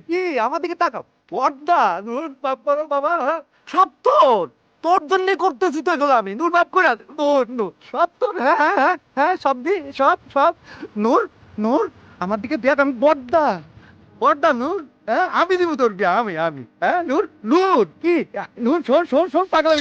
কি আমার দিকে তাকাও। পর্দা নূর বাবা বাবা, হ্যাঁ? সব তোর, তোর জন্য করতেছি তো এগুলো আমি। নূর বাপ করে নূর নূর সব তোর। হ্যাঁ হ্যাঁ হ্যাঁ হ্যাঁ, সব দি সব সব। নূর নূর আমার দিকে দেখ, আমি পর্দা পর্দা নূর। হ্যাঁ আমি দিব তোর বিয়া, আমি হ্যাঁ নূর নূর কি নূর, শোন শোন শোন পাগল।